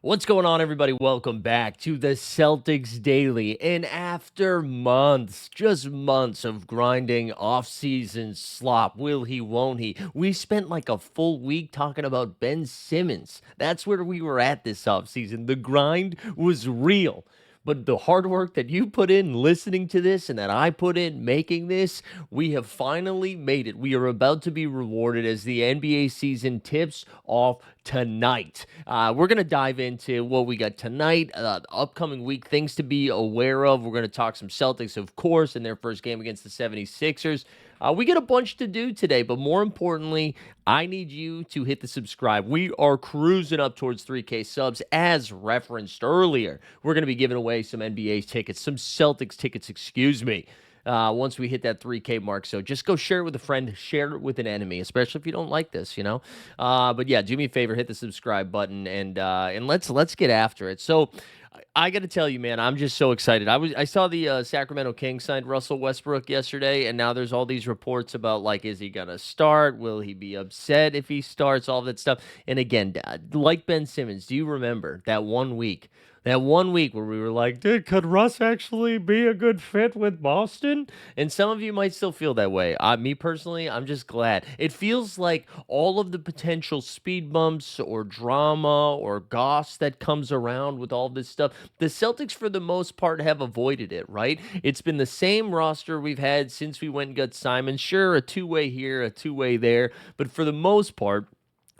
What's going on, everybody? Welcome back to the Celtics Daily. And after months, just months of grinding off-season slop, will he, won't he? We spent like a full week talking about Ben Simmons. That's where we were at this offseason. The grind was real. But the hard work that you put in listening to this and that I put in making this, we have finally made it. We are about to be rewarded as the NBA season tips off tonight. We're going to dive into what we got tonight, the upcoming week, things to be aware of. We're going to talk some Celtics, of course, in their first game against the 76ers. We got a bunch to do today, but more importantly, I need you to hit the subscribe. We are cruising up towards 3K subs as referenced earlier. We're going to be giving away some NBA tickets, some Celtics tickets, excuse me. Once we hit that 3K mark. So just go share it with a friend, share it with an enemy, especially if you don't like this, But yeah, do me a favor, hit the subscribe button and let's get after it. So I got to tell you, man, I'm just so excited. I saw the Sacramento Kings signed Russell Westbrook yesterday, and now there's all these reports about like, is he gonna start? Will he be upset if he starts? All that stuff. And again, like Ben Simmons, do you remember that 1 week? That 1 week where we were like, dude, could Russ actually be a good fit with Boston? And some of you might still feel that way. Me personally, I'm just glad. It feels like all of the potential speed bumps or drama or goss that comes around with all this stuff, the Celtics, for the most part, have avoided it, right? It's been the same roster we've had since we went and got Simon. Sure, a two-way here, a two-way there, but for the most part,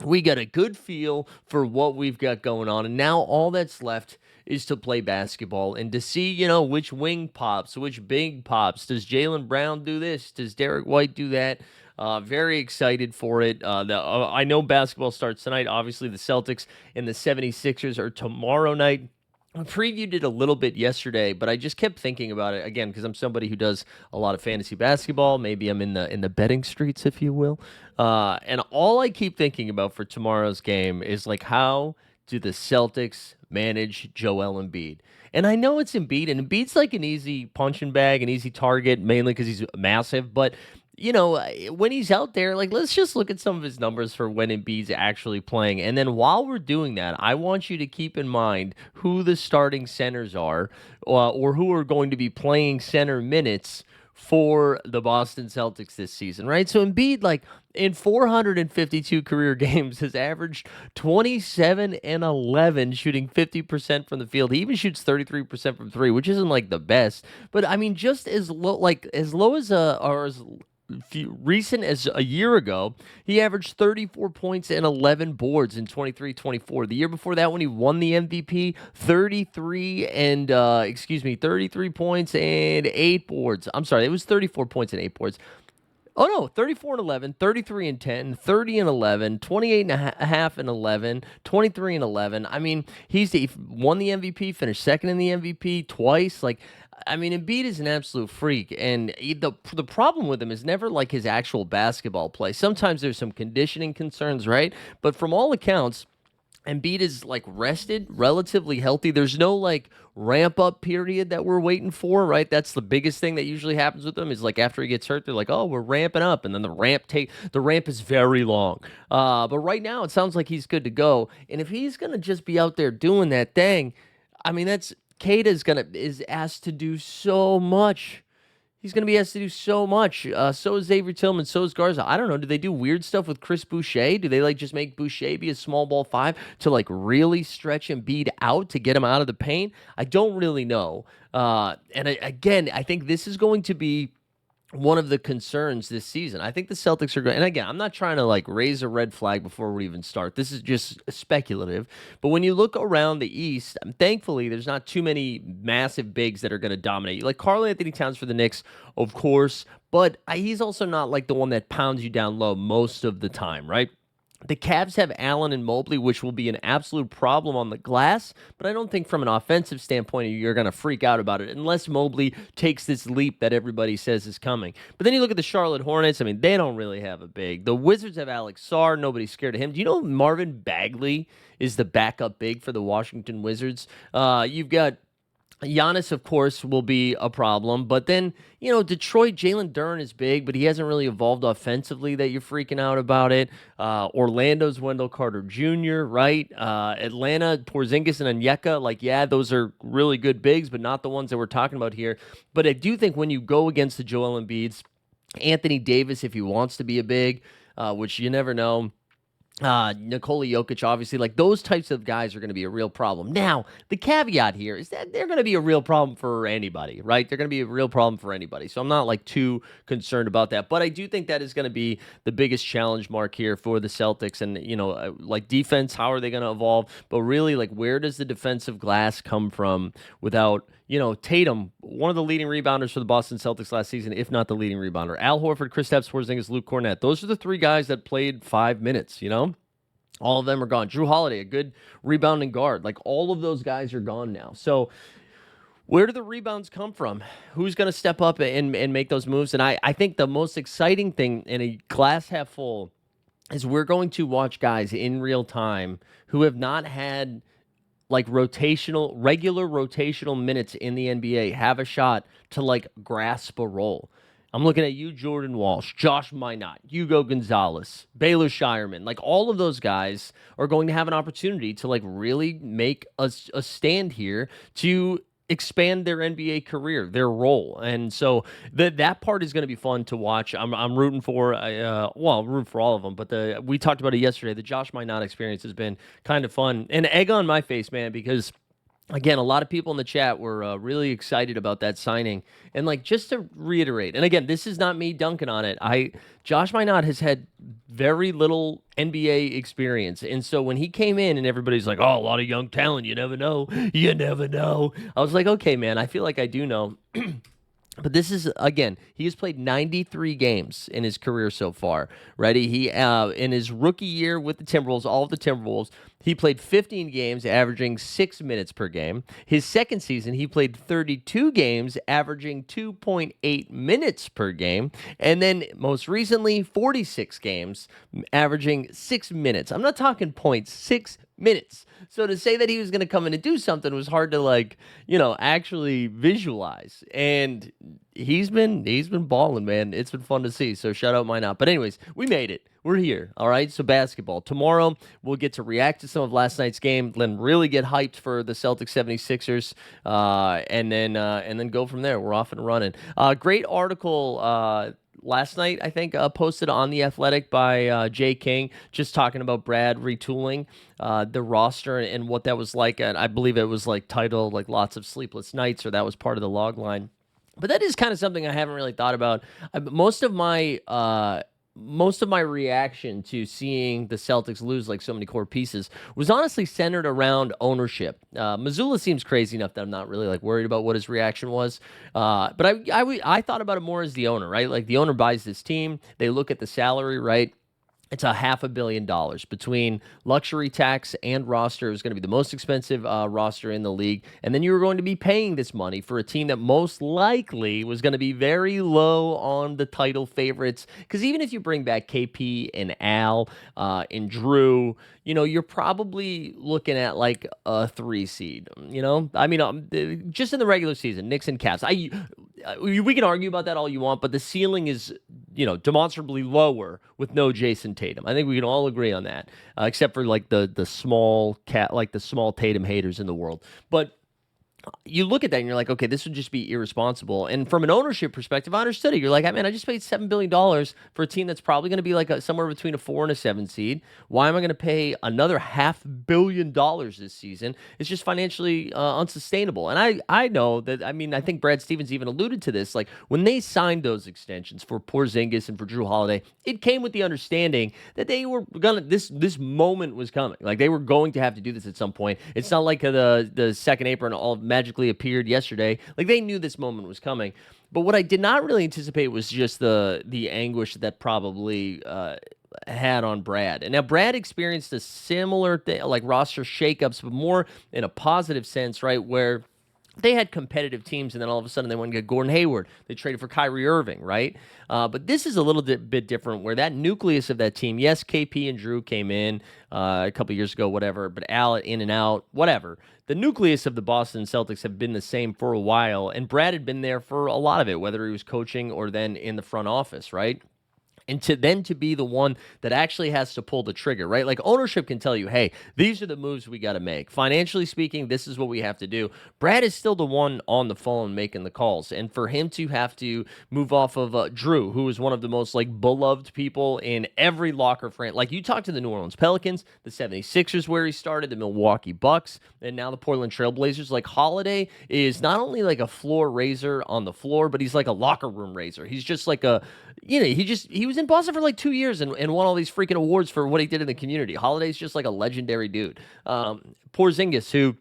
we got a good feel for what we've got going on. And now all that's left is to play basketball and to see, which wing pops, which big pops. Does Jaylen Brown do this? Does Derek White do that? Very excited for it. I know basketball starts tonight. Obviously, the Celtics and the 76ers are tomorrow night. I previewed it a little bit yesterday, but I just kept thinking about it again because I'm somebody who does a lot of fantasy basketball. Maybe I'm in the betting streets, if you will. And all I keep thinking about for tomorrow's game is like, how do the Celtics manage Joel Embiid? And I know it's Embiid, and Embiid's like an easy punching bag, an easy target, mainly because he's massive. But when he's out there, like, let's just look at some of his numbers for when Embiid's actually playing. And then while we're doing that, I want you to keep in mind who the starting centers are or who are going to be playing center minutes for the Boston Celtics this season, right? So Embiid, like, in 452 career games, has averaged 27 and 11, shooting 50% from the field. He even shoots 33% from three, which isn't like the best, but I mean, just as low, or as recent as a year ago, he averaged 34 points and 11 boards in 23-24. The year before that, when he won the MVP, 33 points and 8 boards. I'm sorry, it was 34 points and 8 boards. Oh, no, 34 and 11, 33 and 10, 30 and 11, 28 and a half and 11, 23 and 11. I mean, he won the MVP, finished second in the MVP twice. Like, I mean, Embiid is an absolute freak, and the problem with him is never like his actual basketball play. Sometimes there's some conditioning concerns, right? But from all accounts, Embiid is like rested, relatively healthy. There's no like ramp up period that we're waiting for, right? That's the biggest thing that usually happens with him is like after he gets hurt, they're like, oh, we're ramping up, and then the ramp is very long. But right now it sounds like he's good to go, and if he's gonna just be out there doing that thing, I mean that's Kata is asked to do so much. He's going to be asked to do so much. So is Xavier Tillman. So is Garza. I don't know. Do they do weird stuff with Chris Boucher? Do they like just make Boucher be a small ball five to like really stretch Embiid out to get him out of the paint? I don't really know. Again, I think this is going to be one of the concerns this season. I think the Celtics are going, and again, I'm not trying to like raise a red flag before we even start. This is just speculative. But when you look around the East, thankfully, there's not too many massive bigs that are going to dominate you. Like Karl-Anthony Towns for the Knicks, of course, but he's also not like the one that pounds you down low most of the time, right? The Cavs have Allen and Mobley, which will be an absolute problem on the glass, but I don't think from an offensive standpoint you're going to freak out about it unless Mobley takes this leap that everybody says is coming. But then you look at the Charlotte Hornets. I mean, they don't really have a big. The Wizards have Alex Sarr. Nobody's scared of him. Do you know Marvin Bagley is the backup big for the Washington Wizards? You've got Giannis, of course, will be a problem. But then, Detroit, Jalen Duren is big, but he hasn't really evolved offensively that you're freaking out about it. Orlando's Wendell Carter Jr., right? Atlanta, Porzingis and Onyeka, like, yeah, those are really good bigs, but not the ones that we're talking about here. But I do think when you go against the Joel Embiids, Anthony Davis, if he wants to be a big, which you never know, Nikola Jokic, obviously, like those types of guys are going to be a real problem. Now, the caveat here is that they're going to be a real problem for anybody, right? They're going to be a real problem for anybody. So I'm not like too concerned about that. But I do think that is going to be the biggest challenge mark here for the Celtics. And, like defense, how are they going to evolve? But really, like, where does the defensive glass come from without. Tatum, one of the leading rebounders for the Boston Celtics last season, if not the leading rebounder. Al Horford, Kristaps Porzingis, Luke Cornett. Those are the three guys that played 5 minutes, All of them are gone. Drew Holiday, a good rebounding guard. Like, all of those guys are gone now. So where do the rebounds come from? Who's going to step up and make those moves? And I think the most exciting thing in a glass half full is we're going to watch guys in real time who have not had like regular rotational minutes in the NBA have a shot to like grasp a role. I'm looking at you, Jordan Walsh, Josh Minot, Hugo Gonzalez, Baylor Shireman. Like all of those guys are going to have an opportunity to like really make a stand here to expand their NBA career, their role. And so that part is going to be fun to watch. I'm rooting for, I'm rooting for all of them, but we talked about it yesterday. The Josh Minot experience has been kind of fun. And egg on my face, man, because again, a lot of people in the chat were really excited about that signing. And like just to reiterate, and again, this is not me dunking on it. Josh Minot has had very little NBA experience. And so when he came in and everybody's like, "Oh, a lot of young talent, you never know. You never know." I was like, "Okay, man, I feel like I do know." But this is, again, he has played 93 games in his career so far. Ready? He in his rookie year with the Timberwolves, all of the Timberwolves, he played 15 games, averaging 6 minutes per game. His second season, he played 32 games, averaging 2.8 minutes per game. And then most recently, 46 games, averaging 6 minutes. I'm not talking points, 6 minutes. So to say that he was going to come in and do something was hard to actually visualize. And he's been balling, man. It's been fun to see. So shout out Minot. But anyways, we made it. We're here. All right. So basketball. Tomorrow we'll get to react to some of last night's game, then really get hyped for the Celtics 76ers, and then go from there. We're off and running. Great article last night, I think, posted on The Athletic by Jay King, just talking about Brad retooling the roster and what that was like. And I believe it was like titled like Lots of Sleepless Nights, or that was part of the log line. But that is kind of something I haven't really thought about. Most of my reaction to seeing the Celtics lose like so many core pieces was honestly centered around ownership. Missoula seems crazy enough that I'm not really like worried about what his reaction was. But I thought about it more as the owner, right? Like the owner buys this team, they look at the salary, right? It's a $500 million between luxury tax and roster. It was going to be the most expensive roster in the league. And then you were going to be paying this money for a team that most likely was going to be very low on the title favorites. Because even if you bring back KP and Al and Drew, you're probably looking at like a 3 seed. I mean, just in the regular season, Knicks and Cavs. We can argue about that all you want, but the ceiling is, demonstrably lower with no Jason Tatum. I think we can all agree on that, except for like the small Tatum haters in the world. But you look at that and you're like, okay, this would just be irresponsible. And from an ownership perspective, I understood it. You're like, man, I just paid $7 billion for a team that's probably going to be like somewhere between a 4 and a 7 seed. Why am I going to pay another $500 million this season? It's just financially unsustainable. And I know that, I think Brad Stevens even alluded to this. Like when they signed those extensions for Porzingis and for Drew Holiday, it came with the understanding that they were this moment was coming. Like they were going to have to do this at some point. It's not like the second apron all magically appeared yesterday. Like they knew this moment was coming. But what I did not really anticipate was just the anguish that probably had on Brad. And now Brad experienced a similar thing, like roster shakeups, but more in a positive sense, right? Where they had competitive teams, and then all of a sudden they went and get Gordon Hayward. They traded for Kyrie Irving, right? But this is a little bit different, where that nucleus of that team, yes, KP and Drew came in a couple years ago, whatever, but Al in and out, whatever. The nucleus of the Boston Celtics have been the same for a while, and Brad had been there for a lot of it, whether he was coaching or then in the front office, right? And to be the one that actually has to pull the trigger, right? Like, ownership can tell you, hey, these are the moves we got to make. Financially speaking, this is what we have to do. Brad is still the one on the phone making the calls. And for him to have to move off of Drew, who is one of the most like beloved people in every locker franchise. Like, you talk to the New Orleans Pelicans, the 76ers where he started, the Milwaukee Bucks, and now the Portland Trailblazers. Like, Holiday is not only like a floor raiser on the floor, but he's like a locker room raiser. He's just like he was in Boston for like 2 years and won all these freaking awards for what he did in the community. Holiday's just like a legendary dude. Porzingis, who,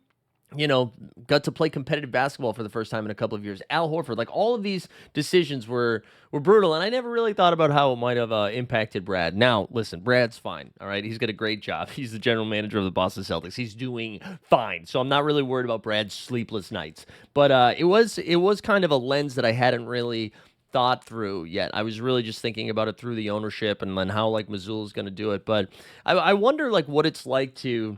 got to play competitive basketball for the first time in a couple of years. Al Horford, like, all of these decisions were brutal, and I never really thought about how it might have impacted Brad. Now, listen, Brad's fine, all right? He's got a great job. He's the general manager of the Boston Celtics. He's doing fine, so I'm not really worried about Brad's sleepless nights. But it was kind of a lens that I hadn't really thought through yet. I was really just thinking about it through the ownership and then how like Missoula is going to do it. But I wonder like what it's like to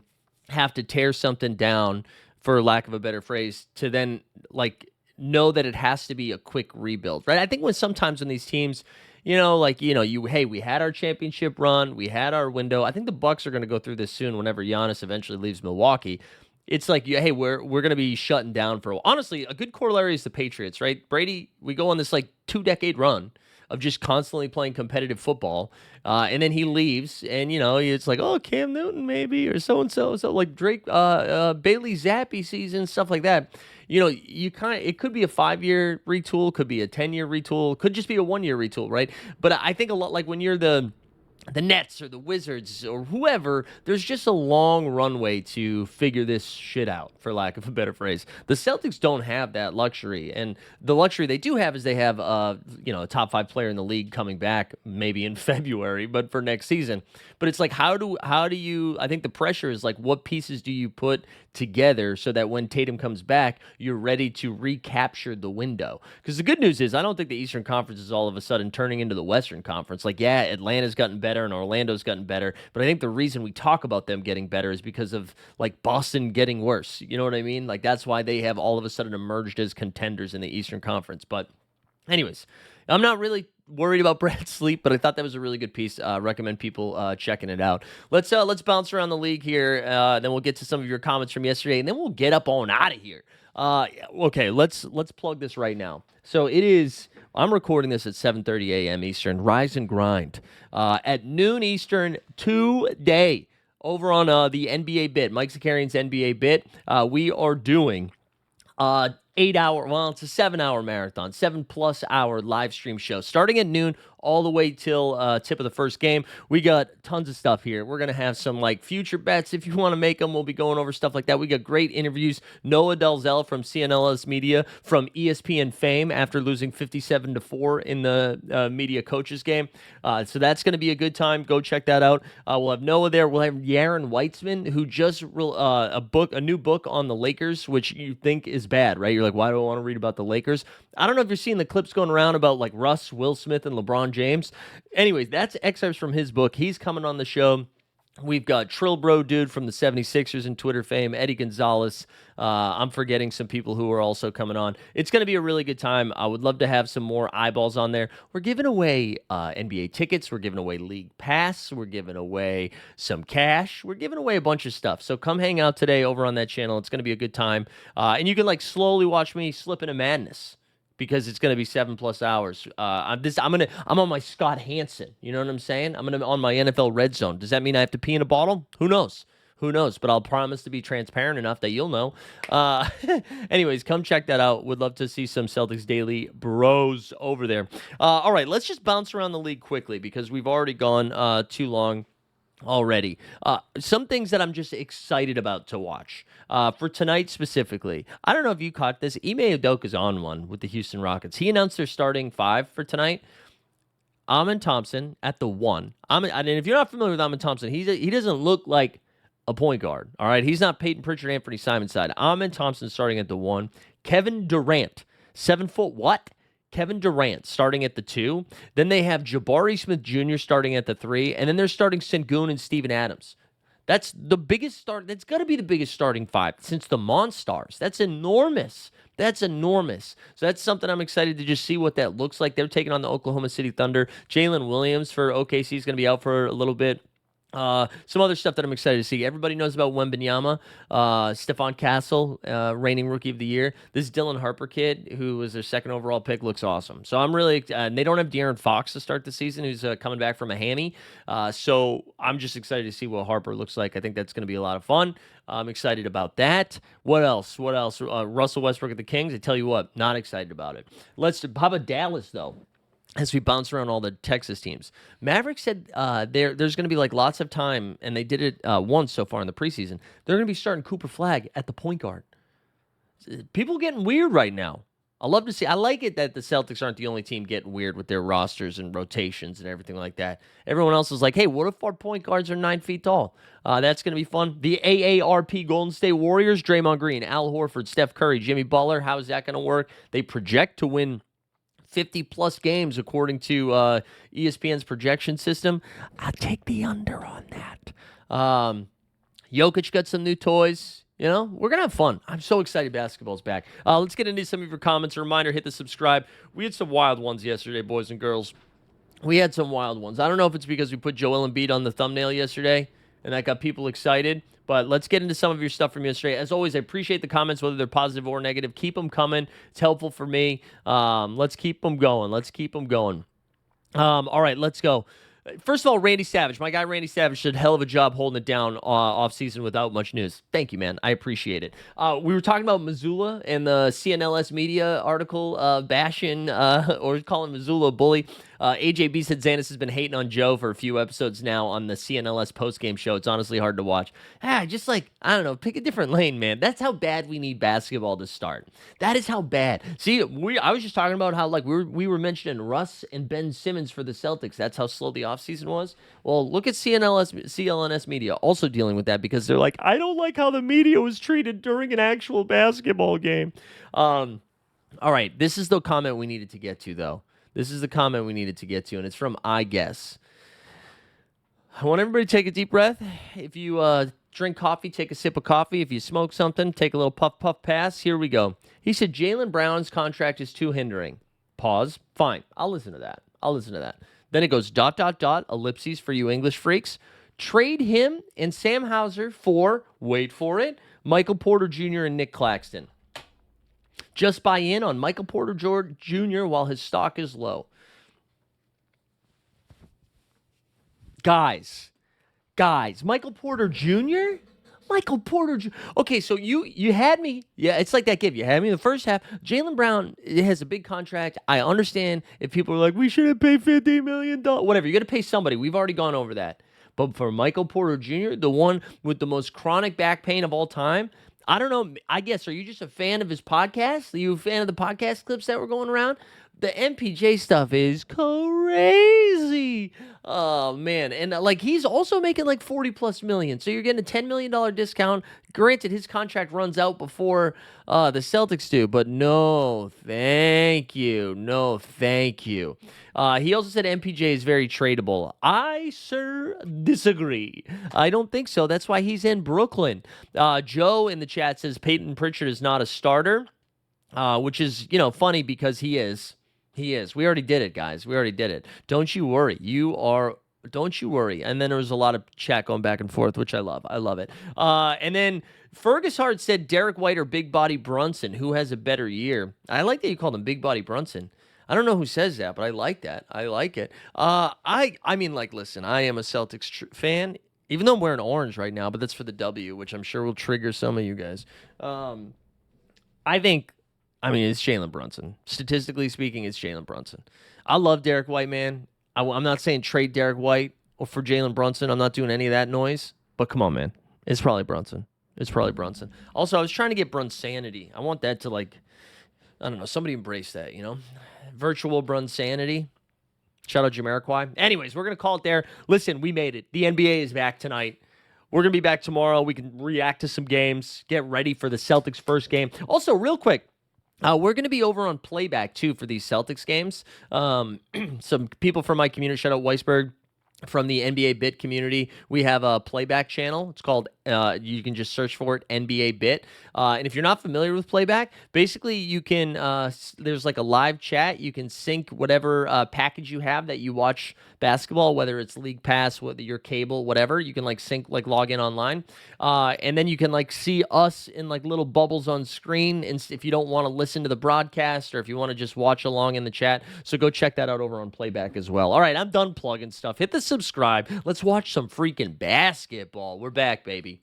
have to tear something down, for lack of a better phrase, to then like know that it has to be a quick rebuild, right? I think sometimes when these teams, we had our championship run, we had our window. I think the Bucks are going to go through this soon whenever Giannis eventually leaves Milwaukee. It's like, hey, we're going to be shutting down for a while. Honestly, a good corollary is the Patriots, right? Brady, we go on this like 2-decade run of just constantly playing competitive football, and then he leaves, and it's like, oh, Cam Newton maybe, or so and so, like Drake, Bailey Zappi season, stuff like that. It could be a 5-year retool, could be a 10-year retool, could just be a 1-year retool, right? But I think a lot, like when you're the Nets or the Wizards or whoever, there's just a long runway to figure this shit out, for lack of a better phrase. The Celtics don't have that luxury, and the luxury they do have is they have a top 5 player in the league coming back maybe in February, but for next season. But it's like, how do you, I think the pressure is like, what pieces do you put together so that when Tatum comes back, you're ready to recapture the window? Because the good news is, I don't think the Eastern Conference is all of a sudden turning into the Western Conference. Like, yeah, Atlanta's gotten better and Orlando's gotten better, but I think the reason we talk about them getting better is because of like Boston getting worse. You know what I mean? Like, that's why they have all of a sudden emerged as contenders in the Eastern Conference. But anyways, I'm not really worried about Brad's sleep, but I thought that was a really good piece. Recommend people checking it out. Let's bounce around the league here. Then we'll get to some of your comments from yesterday, and then we'll get up on out of here. Okay, let's plug this right now. So it is. I'm recording this at 7:30 a.m. Eastern. Rise and grind at noon Eastern today over on the NBA Bit, Mike Zakarian's NBA Bit. We are doing 8-hour, well, it's a 7-hour marathon, 7+ hour live stream show starting at noon all the way till tip of the first game. We got tons of stuff here. We're going to have some like future bets if you want to make them. We'll be going over stuff like that. We got great interviews. Noah Delzell from CNLS Media, from ESPN fame after losing 57-4 in the media coaches game. So that's going to be a good time. Go check that out. We'll have Noah there. We'll have Yaron Weitzman, who just a new book on the Lakers, which you think is bad, right? You're like, why do I want to read about the Lakers? I don't know if you're seeing the clips going around about like Russ, Will Smith, and LeBron James. Anyways, that's excerpts from his book. He's coming on the show. We've got Trill Bro Dude from the 76ers and Twitter fame, Eddie Gonzalez. I'm forgetting some people who are also coming on. It's going to be a really good time. I would love to have some more eyeballs on there. We're giving away NBA tickets. We're giving away League Pass. We're giving away some cash. We're giving away a bunch of stuff. So come hang out today over on that channel. It's going to be a good time. And you can like slowly watch me slip into madness, because it's going to be 7+ hours. I'm on my Scott Hansen. You know what I'm saying? I'm on my NFL Red Zone. Does that mean I have to pee in a bottle? Who knows? Who knows? But I'll promise to be transparent enough that you'll know. Anyways, come check that out. Would love to see some Celtics Daily bros over there. All right, let's just bounce around the league quickly because we've already gone too long already. Some things that I'm just excited about to watch for tonight specifically. I don't know if you caught this. Ime Udoka's on one with the Houston Rockets. He announced their starting 5 for tonight. Amin Thompson at the 1. And if you're not familiar with Amin Thompson, he doesn't look like a point guard. All right, he's not Peyton Pritchard, Anthony Simons side. Amin Thompson starting at the 1. Kevin Durant, 7 foot what? Kevin Durant starting at the 2. Then they have Jabari Smith Jr. starting at the 3. And then they're starting Sengun and Steven Adams. That's the biggest start. That's got to be the biggest starting 5 since the Monstars. That's enormous. That's enormous. So that's something I'm excited to just see what that looks like. They're taking on the Oklahoma City Thunder. Jalen Williams for OKC is going to be out for a little bit. Some other stuff that I'm excited to see. Everybody knows about Wembanyama, Stephon Castle, reigning Rookie of the Year. This Dylan Harper kid, who was their second overall pick, looks awesome. So I'm really, and they don't have De'Aaron Fox to start the season, who's coming back from a hammy. So I'm just excited to see what Harper looks like. I think that's going to be a lot of fun. I'm excited about that. What else? Russell Westbrook at the Kings. I tell you what, not excited about it. How about Dallas though? As we bounce around all the Texas teams, Mavericks said there's going to be like lots of time, and they did it once so far in the preseason. They're going to be starting Cooper Flagg at the point guard. People getting weird right now. I love to see. I like it that the Celtics aren't the only team getting weird with their rosters and rotations and everything like that. Everyone else is like, hey, what if our point guards are 9 feet tall? That's going to be fun. The AARP Golden State Warriors, Draymond Green, Al Horford, Steph Curry, Jimmy Butler. How is that going to work? They project to win 50-plus games, according to ESPN's projection system. I'll take the under on that. Jokic got some new toys. You know, we're going to have fun. I'm so excited basketball's back. Let's get into some of your comments. A reminder, hit the subscribe. We had some wild ones yesterday, boys and girls. We had some wild ones. I don't know if it's because we put Joel Embiid on the thumbnail yesterday, and that got people excited. But let's get into some of your stuff from yesterday. As always, I appreciate the comments, whether they're positive or negative. Keep them coming. It's helpful for me. Let's keep them going. All right, let's go. First of all, Randy Savage. My guy Randy Savage did a hell of a job holding it down off-season without much news. Thank you, man. I appreciate it. We were talking about Missoula and the CNLS media article bashing or calling Missoula a bully. AJB said Xanis has been hating on Joe for a few episodes now on the CNLS postgame show. It's honestly hard to watch. Just like, I don't know, pick a different lane, man. That's how bad we need basketball to start. That is how bad. See, I was just talking about how like we were mentioning Russ and Ben Simmons for the Celtics. That's how slow the offseason was. Well, look at CLNS media also dealing with that because they're like, I don't like how the media was treated during an actual basketball game. All right, this is the comment we needed to get to, though. This is the comment we needed to get to, and it's from I Guess. I want everybody to take a deep breath. If you drink coffee, take a sip of coffee. If you smoke something, take a little puff, pass. Here we go. He said, Jaylen Brown's contract is too hindering. Pause. Fine. I'll listen to that. Then it goes, ... ellipses for you English freaks. Trade him and Sam Hauser for, wait for it, Michael Porter Jr. and Nick Claxton. Just buy in on Michael Porter Jr. while his stock is low. Guys, Michael Porter Jr.? Okay, so you had me. Yeah, it's like that give. You had me in the first half. Jaylen Brown has a big contract. I understand if people are like, we shouldn't pay $50 million. Whatever, you got to pay somebody. We've already gone over that. But for Michael Porter Jr., the one with the most chronic back pain of all time, I don't know. I guess, are you just a fan of his podcast? Are you a fan of the podcast clips that were going around? The MPJ stuff is crazy. Oh, man. And like he's also making like 40+ million. So you're getting a $10 million discount. Granted, his contract runs out before the Celtics do. But no, thank you. He also said MPJ is very tradable. I, sir, disagree. I don't think so. That's why he's in Brooklyn. Joe in the chat says Peyton Pritchard is not a starter, which is, funny because he is. We already did it, guys. Don't you worry. Don't you worry. And then there was a lot of chat going back and forth, which I love. I love it. And then Fergus Hart said Derek White or Big Body Brunson. Who has a better year? I like that you called him Big Body Brunson. I don't know who says that, but I like that. I like it. I mean, like, listen, I am a Celtics fan, even though I'm wearing orange right now, but that's for the W, which I'm sure will trigger some of you guys. It's Jalen Brunson. Statistically speaking, it's Jalen Brunson. I love Derek White, man. I'm not saying trade Derek White or for Jalen Brunson. I'm not doing any of that noise. But come on, man. It's probably Brunson. Also, I was trying to get Brunsanity. I want that to, like, I don't know, somebody embrace that, Virtual Brunsanity. Shout out Jamiroquai. Anyways, we're going to call it there. Listen, we made it. The NBA is back tonight. We're going to be back tomorrow. We can react to some games, get ready for the Celtics' first game. Also, real quick, We're going to be over on playback too for these Celtics games. Some people from my community, shout out Weisberg, from the NBA Bit community. We have a playback channel. It's called, you can just search for it, NBA Bit. And if you're not familiar with playback, basically you can, there's like a live chat. You can sync whatever package you have that you watch basketball, whether it's League Pass, whether your cable, whatever. You can like sync, like log in online. And then you can like see us in like little bubbles on screen. And if you don't want to listen to the broadcast or if you want to just watch along in the chat, so go check that out over on playback as well. All right, I'm done plugging stuff. Hit the subscribe. Let's watch some freaking basketball. We're back, baby.